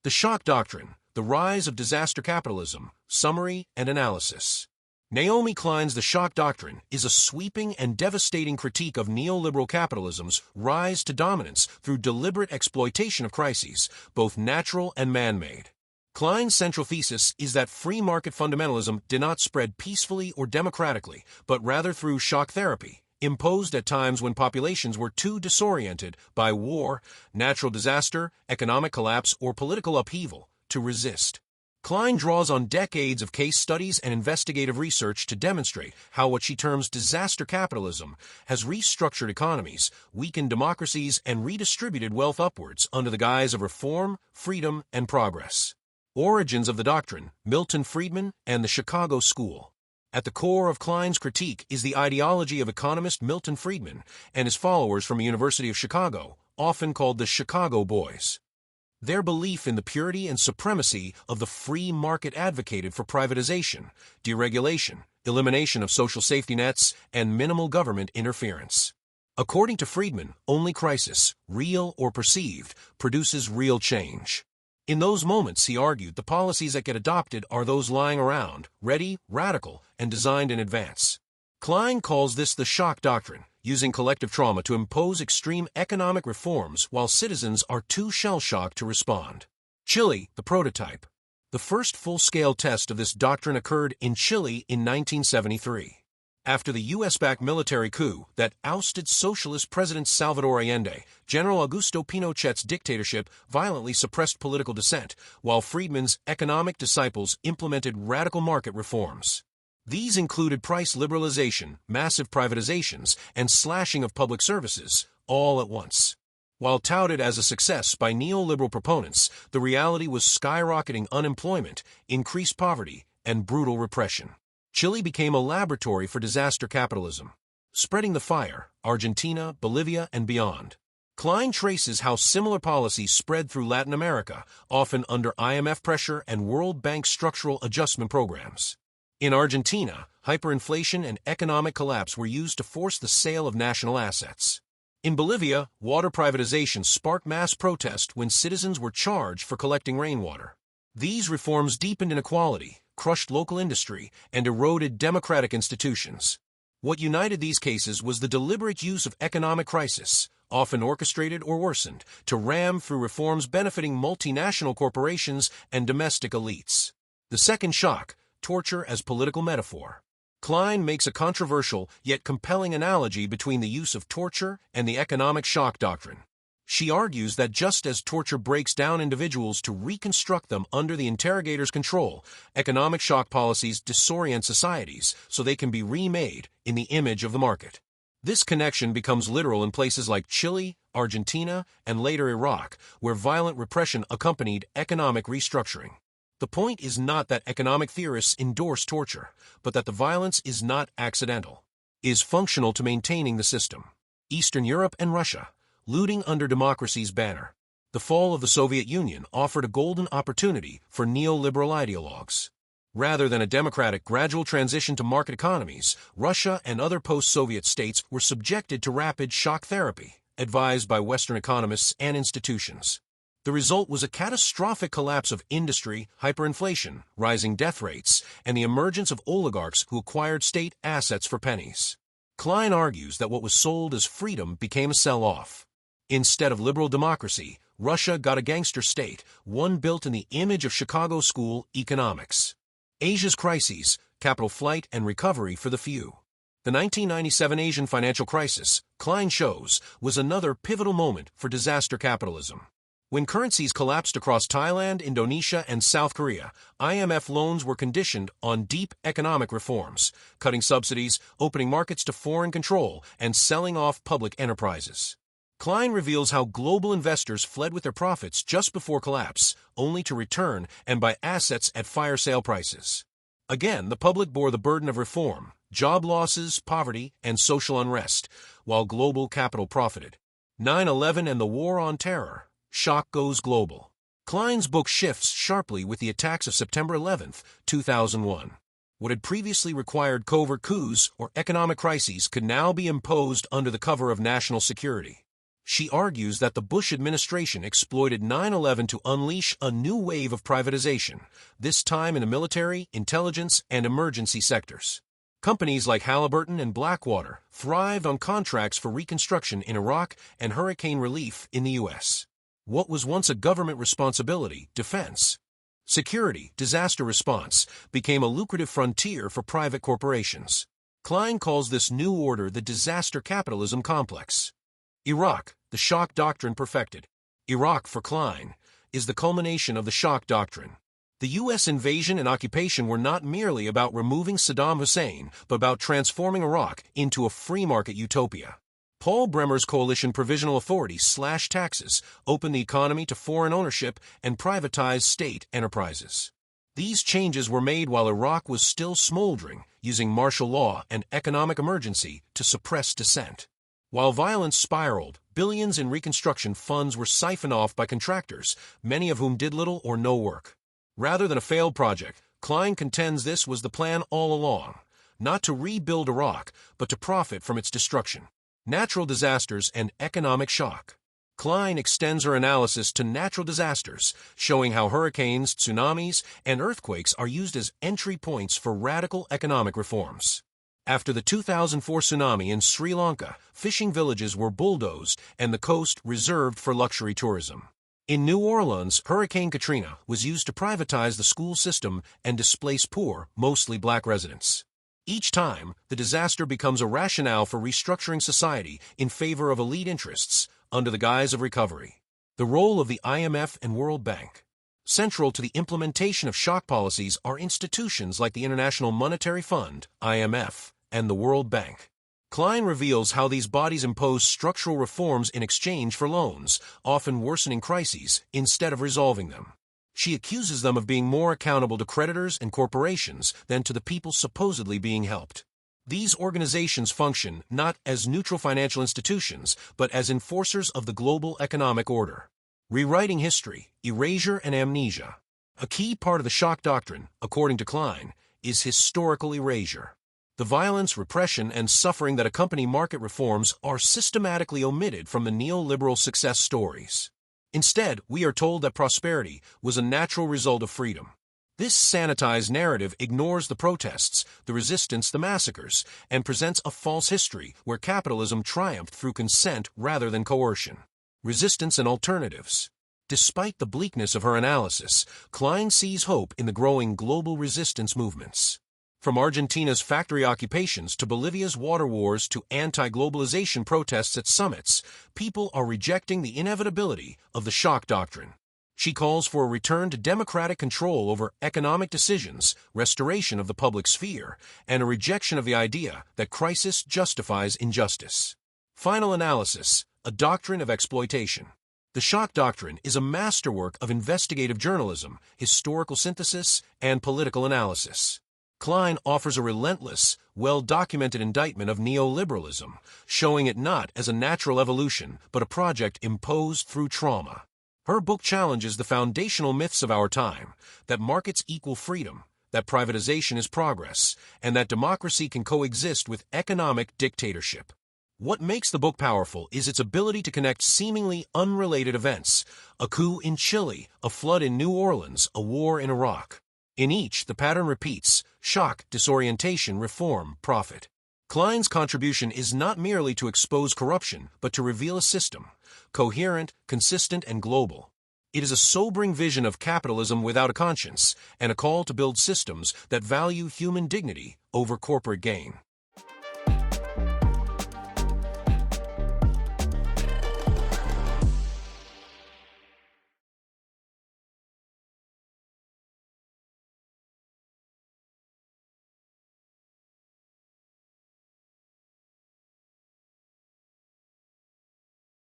The Shock Doctrine, The Rise of Disaster Capitalism, Summary and Analysis. Naomi Klein's The Shock Doctrine is a sweeping and devastating critique of neoliberal capitalism's rise to dominance through deliberate exploitation of crises, both natural and man-made. Klein's central thesis is that free market fundamentalism did not spread peacefully or democratically, but rather through shock therapy, imposed at times when populations were too disoriented by war, natural disaster, economic collapse, or political upheaval to resist. Klein draws on decades of case studies and investigative research to demonstrate how what she terms disaster capitalism has restructured economies, weakened democracies, and redistributed wealth upwards under the guise of reform, freedom, and progress. Origins of the doctrine, Milton Friedman and the Chicago School. At the core of Klein's critique is the ideology of economist Milton Friedman and his followers from the University of Chicago, often called the Chicago Boys. Their belief in the purity and supremacy of the free market advocated for privatization, deregulation, elimination of social safety nets, and minimal government interference. According to Friedman, only crisis, real or perceived, produces real change. In those moments, he argued, the policies that get adopted are those lying around, ready, radical, and designed in advance. Klein calls this the shock doctrine, using collective trauma to impose extreme economic reforms while citizens are too shell-shocked to respond. Chile, the prototype. The first full-scale test of this doctrine occurred in Chile in 1973. After the U.S.-backed military coup that ousted socialist President Salvador Allende, General Augusto Pinochet's dictatorship violently suppressed political dissent, while Friedman's economic disciples implemented radical market reforms. These included price liberalization, massive privatizations, and slashing of public services, all at once. While touted as a success by neoliberal proponents, the reality was skyrocketing unemployment, increased poverty, and brutal repression. Chile became a laboratory for disaster capitalism, spreading the fire, Argentina, Bolivia, and beyond. Klein traces how similar policies spread through Latin America, often under IMF pressure and World Bank structural adjustment programs. In Argentina, hyperinflation and economic collapse were used to force the sale of national assets. In Bolivia, water privatization sparked mass protest when citizens were charged for collecting rainwater. These reforms deepened inequality, crushed local industry, and eroded democratic institutions. What united these cases was the deliberate use of economic crisis, often orchestrated or worsened, to ram through reforms benefiting multinational corporations and domestic elites. The second shock, torture as political metaphor. Klein makes a controversial yet compelling analogy between the use of torture and the economic shock doctrine. She argues that just as torture breaks down individuals to reconstruct them under the interrogator's control, economic shock policies disorient societies so they can be remade in the image of the market. This connection becomes literal in places like Chile, Argentina, and later Iraq, where violent repression accompanied economic restructuring. The point is not that economic theorists endorse torture, but that the violence is not accidental, is functional to maintaining the system. Eastern Europe and Russia. Looting under democracy's banner. The fall of the Soviet Union offered a golden opportunity for neoliberal ideologues. Rather than a democratic gradual transition to market economies, Russia and other post-Soviet states were subjected to rapid shock therapy, advised by Western economists and institutions. The result was a catastrophic collapse of industry, hyperinflation, rising death rates, and the emergence of oligarchs who acquired state assets for pennies. Klein argues that what was sold as freedom became a sell-off. Instead of liberal democracy, Russia got a gangster state, one built in the image of Chicago School economics. Asia's crises, capital flight and recovery for the few. The 1997 Asian financial crisis, Klein shows, was another pivotal moment for disaster capitalism. When currencies collapsed across Thailand, Indonesia, and South Korea, IMF loans were conditioned on deep economic reforms, cutting subsidies, opening markets to foreign control, and selling off public enterprises. Klein reveals how global investors fled with their profits just before collapse, only to return and buy assets at fire sale prices. Again, the public bore the burden of reform, job losses, poverty, and social unrest, while global capital profited. 9/11 and the War on Terror. Shock goes global. Klein's book shifts sharply with the attacks of September 11, 2001. What had previously required covert coups or economic crises could now be imposed under the cover of national security. She argues that the Bush administration exploited 9/11 to unleash a new wave of privatization, this time in the military, intelligence, and emergency sectors. Companies like Halliburton and Blackwater thrived on contracts for reconstruction in Iraq and hurricane relief in the U.S. What was once a government responsibility, defense, security, disaster response, became a lucrative frontier for private corporations. Klein calls this new order the disaster capitalism complex. Iraq, the Shock Doctrine perfected. Iraq, for Klein, is the culmination of the Shock Doctrine. The U.S. invasion and occupation were not merely about removing Saddam Hussein, but about transforming Iraq into a free-market utopia. Paul Bremer's coalition provisional authority slashed taxes, opened the economy to foreign ownership, and privatized state enterprises. These changes were made while Iraq was still smoldering, using martial law and economic emergency to suppress dissent. While violence spiraled, billions in reconstruction funds were siphoned off by contractors, many of whom did little or no work. Rather than a failed project, Klein contends this was the plan all along, not to rebuild Iraq, but to profit from its destruction. Natural disasters and economic shock. Klein extends her analysis to natural disasters, showing how hurricanes, tsunamis, and earthquakes are used as entry points for radical economic reforms. After the 2004 tsunami in Sri Lanka, fishing villages were bulldozed and the coast reserved for luxury tourism. In New Orleans, Hurricane Katrina was used to privatize the school system and displace poor, mostly black residents. Each time, the disaster becomes a rationale for restructuring society in favor of elite interests, under the guise of recovery. The role of the IMF and World Bank. Central to the implementation of shock policies are institutions like the International Monetary Fund, IMF, and the World Bank. Klein reveals how these bodies impose structural reforms in exchange for loans, often worsening crises instead of resolving them. She accuses them of being more accountable to creditors and corporations than to the people supposedly being helped. These organizations function not as neutral financial institutions, but as enforcers of the global economic order. Rewriting history, erasure, and amnesia. A key part of the shock doctrine, according to Klein, is historical erasure. The violence, repression, and suffering that accompany market reforms are systematically omitted from the neoliberal success stories. Instead, we are told that prosperity was a natural result of freedom. This sanitized narrative ignores the protests, the resistance, the massacres, and presents a false history where capitalism triumphed through consent rather than coercion. Resistance and alternatives. Despite the bleakness of her analysis, Klein sees hope in the growing global resistance movements. From Argentina's factory occupations to Bolivia's water wars to anti-globalization protests at summits, people are rejecting the inevitability of the shock doctrine. She calls for a return to democratic control over economic decisions, restoration of the public sphere, and a rejection of the idea that crisis justifies injustice. Final analysis, a doctrine of exploitation. The shock doctrine is a masterwork of investigative journalism, historical synthesis, and political analysis. Klein offers a relentless, well-documented indictment of neoliberalism, showing it not as a natural evolution, but a project imposed through trauma. Her book challenges the foundational myths of our time, that markets equal freedom, that privatization is progress, and that democracy can coexist with economic dictatorship. What makes the book powerful is its ability to connect seemingly unrelated events: a coup in Chile, a flood in New Orleans, a war in Iraq. In each, the pattern repeats: shock, disorientation, reform, profit. Klein's contribution is not merely to expose corruption, but to reveal a system, coherent, consistent, and global. It is a sobering vision of capitalism without a conscience, and a call to build systems that value human dignity over corporate gain.